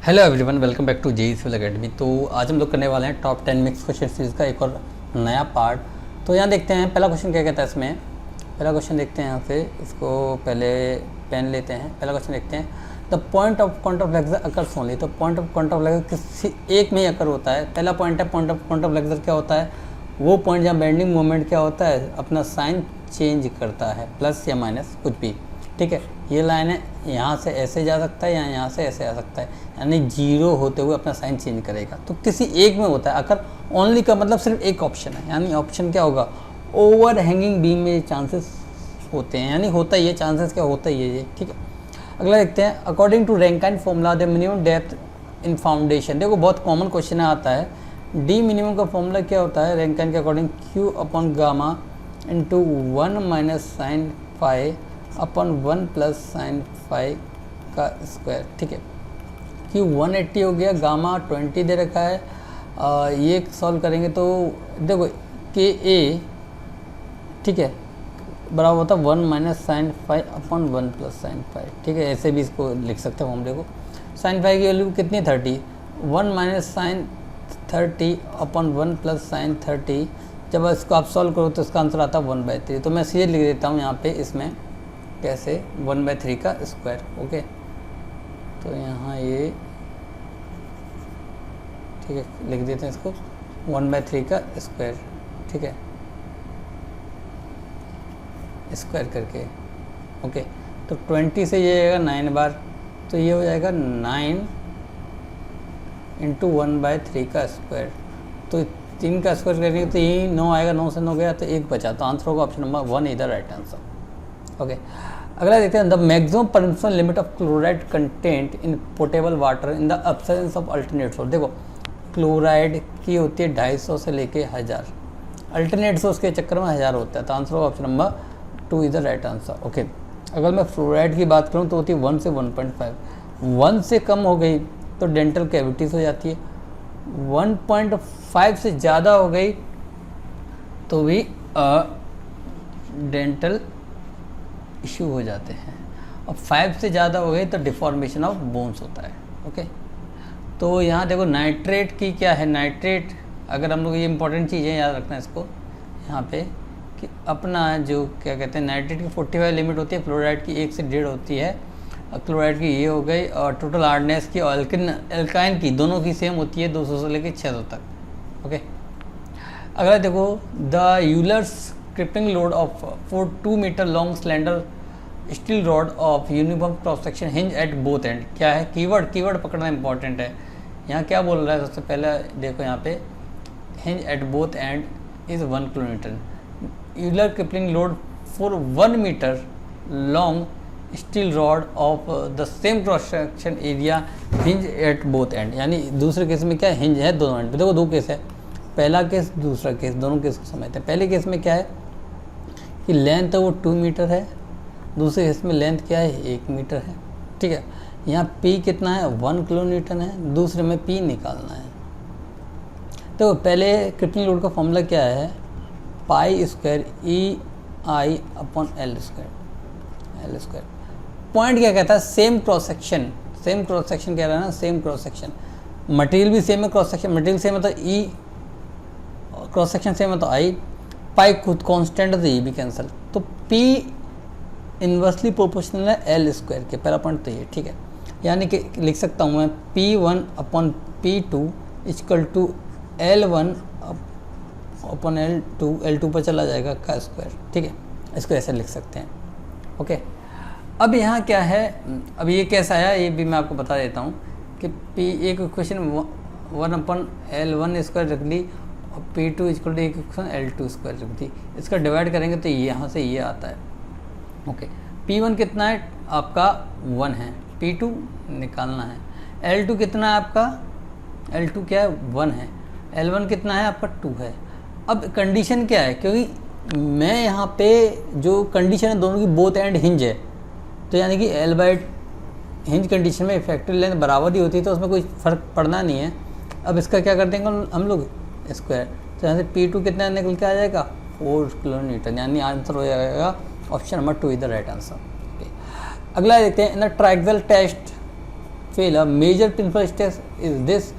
Hello everyone, welcome back to JE civil academy. तो आज हम लोग करने वाले हैं टॉप 10 मिक्स क्वेश्चन सीरीज़ का एक और नया पार्ट। तो यहाँ देखते हैं पहला क्वेश्चन क्या कहता है। इसमें पहला क्वेश्चन देखते हैं, यहाँ से इसको पहले पेन लेते हैं। पहला क्वेश्चन देखते हैं, the point of counter of lecture occurs only. तो point of counter of lecture किसी एक में ही अकर होता है। पहला पॉइंट है point of counter of lecture क्या होता है, वो पॉइंट जहाँ बेंडिंग मोमेंट क्या होता है, अपना साइन चेंज करता है, प्लस या माइनस कुछ भी। ठीक है, ये लाइन है, यहाँ से ऐसे जा सकता है या यहाँ से ऐसे आ सकता है, यानी जीरो होते हुए अपना साइन चेंज करेगा। तो किसी एक में होता है अकर ओनली का मतलब सिर्फ एक ऑप्शन है, यानी ऑप्शन क्या होगा, ओवर हैंगिंग बीम में चांसेस होते हैं, यानी होता ही है, चांसेस क्या होता ही है ये। ठीक है, अगला देखते हैं, according to Rankine formula the minimum depth in foundation. देखो बहुत कॉमन क्वेश्चन आता है, डी मिनिमम का फॉर्मूला क्या होता है रैंकाइन के according, Q upon gamma into 1 minus sine phi upon 1 plus sine phi का स्क्वायर। ठीक है, क्यू 180 हो गया, गामा 20 दे रखा है। ये सॉल्व करेंगे तो देखो के ए, ठीक है, बराबर होता है 1 minus sine phi upon 1 plus sine phi. ठीक है, ऐसे भी इसको लिख सकते हैं फॉर्मूले को। साइन फाई की वैल्यू कितनी 30, 1 माइनस साइन 30 अपन 1 प्लस साइन 30। जब इसको आप सॉल्व करो तो इसका आंसर आता है 1/3। तो मैं सीधे लिख देता हूँ यहाँ पे इसमें कैसे 1/3 का स्क्वायर। ओके, तो यहाँ ये ठीक है लिख देते हैं इसको 1/3 का स्क्वायर। ठीक है, स्क्वायर करके। ओके, तो 20 से ये आएगा 9 बार, तो ये हो जाएगा 9 इंटू 1/3 का स्क्वायर। तो 3 का स्क्वायर करेंगे तो यही 9 आएगा, 9 से 9 गया तो 1 बचा, तो आंसर होगा ऑप्शन नंबर 1 इधर राइट आंसर। ओके, अगला देखते हैं, the maximum permission limit of chloride content in portable water in the absence of alternate source. देखो क्लोराइड की होती है 250 से लेके 1000, अल्टरनेट सोर्स के चक्कर में 1000 होता है, तो आंसर होगा option number 2 is the right answer. Okay, अगर मैं फ्लोराइड की बात करूँ तो होती है 1 से 1.5, 1 से कम हो गई तो डेंटल कैविटीज हो जाती है, 1.5 से ज़्यादा हो गई तो भी डेंटल इशू हो जाते हैं, और 5 से ज़्यादा हो गई तो डिफॉर्मेशन ऑफ बोन्स होता है। ओके, तो यहाँ देखो नाइट्रेट की क्या है, नाइट्रेट अगर हम लोग, ये इंपॉर्टेंट चीज़ें याद रखना है इसको यहाँ पे, कि अपना जो क्या कहते हैं नाइट्रेट की 45 लिमिट होती है, फ्लोराइड की 1 से 1.5 होती है, क्लोराइड की ये हो गई, और टोटल हार्डनेस की और एल्काइन की दोनों की सेम होती है 200 से लेकर 600 तक। ओके, अगला देखो, the Euler's crippling load of 2 metre long slender steel rod of uniform cross section hinge at both end. क्या है कीवर्ड पकड़ना इंपॉर्टेंट है। यहाँ क्या बोल रहा है, सबसे पहले देखो यहाँ पे hinge at both end is 1 kilometre. Euler crippling load for 1 metre long steel rod of the same cross section area hinge at both end, यानी दूसरे केस में क्या है, हिंज है दोनों एंड पे। देखो 2 केस है, पहला केस दूसरा केस, दोनों केस को समझते हैं। पहले केस में क्या है कि लेंथ है वो 2 मीटर है, दूसरे केस में लेंथ क्या है 1 मीटर है। ठीक है, यहाँ P कितना है 1 किलो न्यूटन है, दूसरे में P निकालना है। तो पहले क्रिपिंग लोड का फॉर्मूला क्या है, pi square EI upon L square. Point क्या कहता है, सेम क्रॉस सेक्शन कह रहा है ना, सेम क्रॉस सेक्शन, मटेरियल भी सेम है, क्रॉस सेक्शन मटेरियल सेम है तो E, क्रॉस सेक्शन सेम है तो I, पाई खुद कांस्टेंट है तो ये भी कैंसिल, तो P इन्वर्सली प्रोपोर्शनल है L स्क्वायर के। पहला पॉइंट तो ये ठीक है, यानी कि लिख सकता हूँ मैं P1 upon P2 equal to L1 upon L2 पर चला जाएगा का स्क्वायर। ठीक है, इसको ऐसे लिख सकते हैं। ओके, अब यहाँ क्या है, अब ये कैसा आया ये भी मैं आपको बता देता हूँ कि P एक इक्वेशन 1 अपॉन L1 स्क्वायर रख ली, और P2 इक्वल टू एक इक्वेशन L2 स्क्वायर रख दी, इसका डिवाइड करेंगे तो ये यहाँ से ये आता है। ओके, P1 कितना है आपका 1 है, P2 निकालना है, L2 कितना है आपका, L2 क्या है 1 है, L1 कितना है आपका 2 है। अब कंडीशन क्या है, क्योंकि मैं यहाँ पे जो कंडीशन है दोनों की बोथ एंड हिंज है, तो यानी कि L बाई हिंज कंडीशन में इफेक्टिव लेंथ बराबर ही होती है, तो उसमें कोई फ़र्क पड़ना नहीं है। अब इसका क्या कर देंगे हम लोग स्क्वायर, तो यहाँ से P2 कितना निकल के आ जाएगा 4 किलो न्यूटन, यानी आंसर हो जाएगा option number 2 is the right answer. अगला देखते हैं, in the triangle test fail, a major principal stress is this,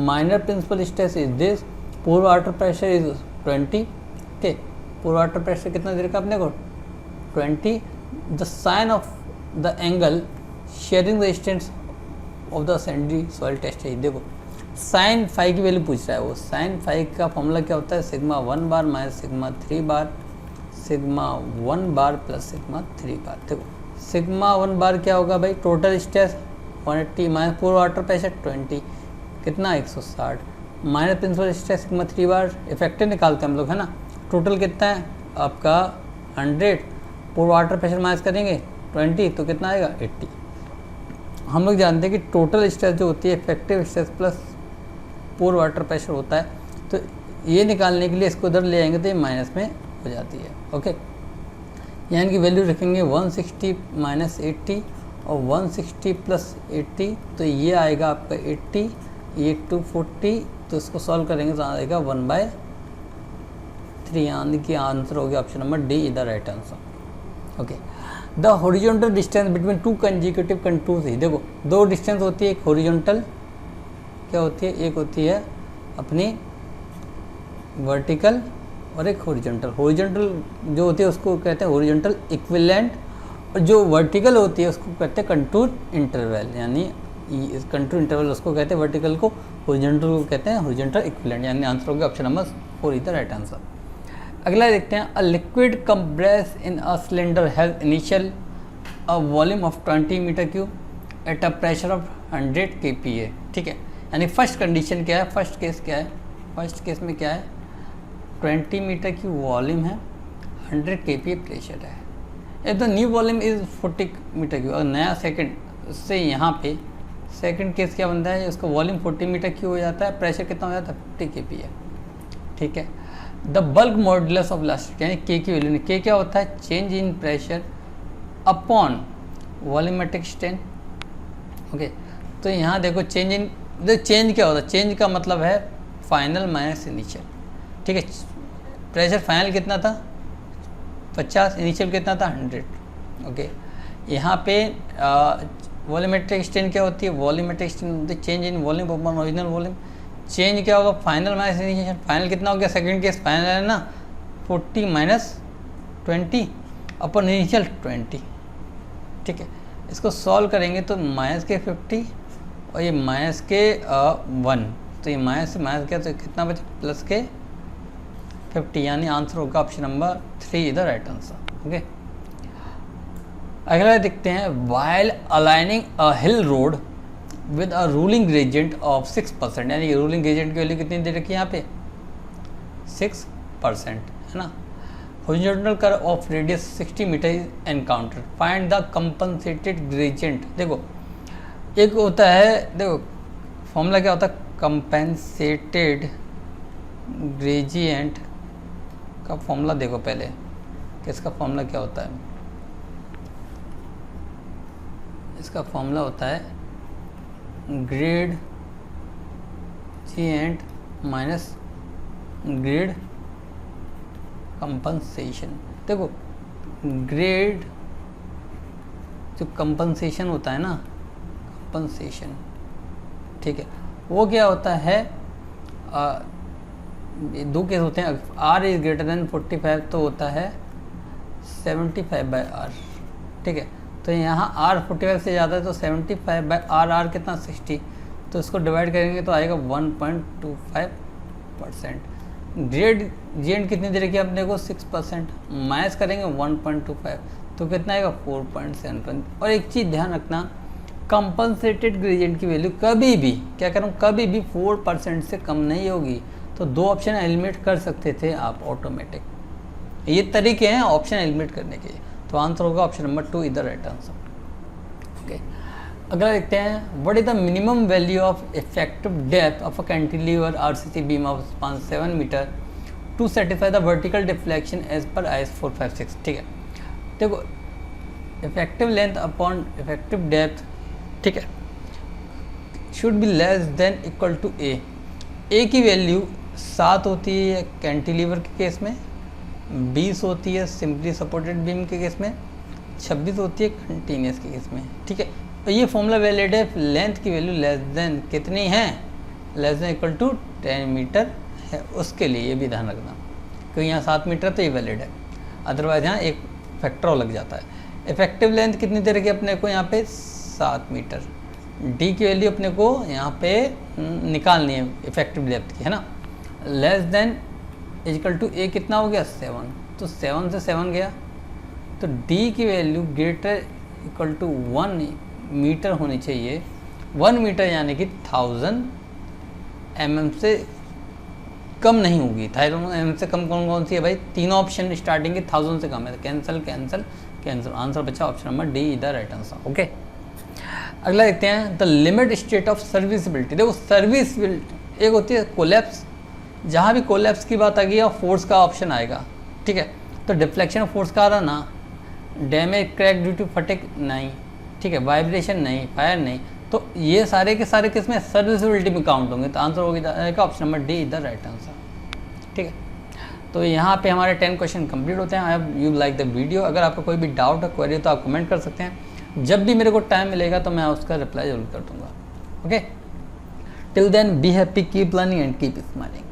minor principal stress is this, poor water pressure is 20. okay, poor water pressure कितना दे रखा अपने को 20. the sign of the angle sharing the distance of the sandy soil test है. देखो sine phi की value पूछ रहा है वो. साइन फाई का फॉर्मूला क्या होता है, सिग्मा 1 बार माइनस सिग्मा 3 बार, सिग्मा 1 बार प्लस सिग्मा 3 बार. देखो सिग्मा 1 बार क्या होगा भाई, टोटल स्ट्रेस 180 माइनस पूरा वाटर प्रेशर 20 कितना 160 माइनस प्रिंसिपल स्ट्रेस सिग्मा 3 बार, इफेक्टिव निकालते हैं हम लोग है ना. टोटल कितना है आपका 100, पूरा वाटर प्रेशर माइनस करेंगे 20 तो कितना आएगा 80. हम लोग जानते हैं कि टोटल स्ट्रेस जो होती है इफेक्टिव स्ट्रेस प्लस पूरा वाटर प्रेशर होता है. तो ये निकालने के लिए इसको उधर ले आएंगे तो ये माइनस में हो जाती है. ओके, यहाँ की वैल्यू रखेंगे 160 माइनस 80 और 160 प्लस 80 तो ये आएगा आपका 80, ये 240. तो इसको सॉल्व करेंगे तो आएगा 1/3. यानी कि आंसर हो गया option number D is the right answer. Okay, the horizontal distance between two consecutive contours. ही देखो दो डिस्टेंस होती है, एक हॉरिजॉन्टल क्या होती है, एक होती है अपनी वर्टिकल और एक हॉरिजॉन्टल. हॉरिजॉन्टल जो होती है उसको कहते हैं हॉरिजॉन्टल इक्विवेलेंट और जो वर्टिकल होती है उसको कहते हैं कंटूर इंटरवल. यानी कंटूर इंटरवल उसको कहते हैं, वर्टिकल को हॉरिजॉन्टल को कहते हैं हॉरिजॉन्टल इक्विवेलेंट. यानी आंसर हो गया option number 4 is the right answer. अगला देखते हैं, a liquid compress in a cylinder has initial a volume of 20 metre cube at a pressure of 100 kPa. ठीक है, यानी फर्स्ट कंडीशन क्या है, फर्स्ट केस क्या है, फर्स्ट केस में क्या है 20 मीटर की वॉल्यूम है, 100 kPa प्रेशर है. If the new volume is 40 metre cube. और नया सेकंड से यहाँ पे सेकंड केस क्या बनता है, उसका वॉल्यूम 40 मीटर क्यूब हो जाता है, प्रेशर कितना हो जाता है 50 kPa. ठीक है, the bulk modulus of elasticity यानी के की वैल्यू, के क्या होता है change in pressure upon volumetric strain. Okay, तो यहाँ देखो चेंज इन, चेंज क्या होता है, चेंज का मतलब है फाइनल माइनस इनिशियल. ठीक है, प्रेशर फाइनल कितना था 50, इनिशियल कितना था 100. ओके, यहाँ पे वॉल्यूमेट्रिक स्ट्रेन क्या होती है, वॉल्यूमेट्रिक स्ट्रेन होती है change in volume upon original volume. Change क्या होगा फाइनल माइनस इनिशियल. फाइनल कितना हो गया, सेकंड केस फाइनल है ना 40 माइनस 20 अपॉन इनिशियल 20. ठीक है, इसको सॉल्व करेंगे तो माइनस के 50 और ये माइनस के 1, तो ये माइनस से माइनस क्या तो कितना बचे प्लस के 50. यानी आंसर होगा option number 3 is the right answer. Okay, अगला देखते हैं, while aligning a hill road with a ruling gradient of 6%. यानी रूलिंग ग्रेडियंट की वैल्यू कितनी दे रखी है यहाँ पे 6% है ना. Horizontal curve of radius 60 metre is encounter. Find the compensated gradient. देखो एक होता है, देखो फॉर्मूला क्या होता है कंपनसेटेड ग्रेडियंट का फॉर्मूला. देखो पहले कि इसका फॉर्मूला क्या होता है. इसका फॉर्मूला होता है ग्रेडियंट माइनस ग्रेड कंपनसेशन. देखो ग्रेड जो कंपनसेशन होता है ना, कंपनसेशन ठीक है, वो क्या होता है दो केस होते हैं. आर इज ग्रेटर देन 45 तो होता है 75/r. ठीक है, तो यहाँ r 45 से ज़्यादा है तो 75/r. r कितना 60, तो इसको डिवाइड करेंगे तो आएगा 1.25%. ग्रेडियंट कितनी दे रखी है अपने को 6%, माइनस करेंगे 1.25 तो कितना आएगा 4.7. और एक चीज़ ध्यान रखना, कंपनसेटेड ग्रेडियंट की वैल्यू कभी भी क्या करूँ, कभी भी 4% से कम नहीं होगी. तो दो ऑप्शन एलिमिनेट कर सकते थे आप ऑटोमेटिक. ये तरीके हैं ऑप्शन एलिमिनेट करने के. तो आंसर होगा option number 2 is the right answer. Okay, अगला देखते हैं, what is the minimum value of effective depth of a cantilever RCC beam of span 7 metre to satisfy the vertical deflection as per IS 456. ठीक है, देखो effective length upon effective depth ठीक है should be less than equal to A. A की वैल्यू 7 होती है cantilever के केस में, 20 होती है सिंपली सपोर्टेड बीम के केस में, 26 होती है कंटिन्यूस के केस में. ठीक है, तो ये फॉर्मूला वैलिड है, लेंथ की वैल्यू लेस देन कितनी है, less than equal to 10 metre है, उसके लिए ये भी ध्यान रखना, क्योंकि यहाँ 7 मीटर तो ये वैलिड है, अदरवाइज यहाँ एक फैक्टर और लग जाता है। इफेक्टिव लेंथ कितनी दे रखी है अपने को यहाँ पे 7 मीटर, डी की वैल्यू अपने को यहाँ पे निकालनी है इफेक्टिव लेंथ की, है ना। लेस देन इक्वल टू ए कितना हो गया 7, तो 7 से 7 गया, तो डी की value greater equal to 1 metre होनी चाहिए। 1 मीटर यानी कि 1000 mm से कम नहीं होगी। 1000 mm से कम कौन कौन सी है भाई, तीनों ऑप्शन स्टार्टिंग के 1000 से कम है, कैंसिल कैंसिल कैंसिल, आंसर बचा ऑप्शन नंबर डी इधर राइट आंसर। ओके, अगला देखते हैं the limit state of serviceability. देखो सर्विसिबिलिटी एक होती है कोलैप्स, जहाँ भी कोलैप्स की बात आ गई और फोर्स का ऑप्शन आएगा, ठीक है। तो डिफ्लेक्शन फोर्स का आ रहा ना, damage crack due to fatigue नहीं, ठीक है, वाइब्रेशन नहीं, फायर नहीं, तो ये सारे के सारे किसमें सर्विसिबिलिटी में काउंट होंगे, तो आंसर होगा ऑप्शन नंबर डी इधर राइट आंसर, ठीक है। तो यहाँ पे हमारे 10 क्वेश्चन कंप्लीट होते हैं। I hope you like the video. अगर आपको कोई भी डाउट है, क्वेरी तो आप कमेंट कर सकते हैं, जब भी मेरे को टाइम मिलेगा तो मैं उसका रिप्लाई जरूर कर दूँगा। Okay, till then be happy, keep learning and keep smiling.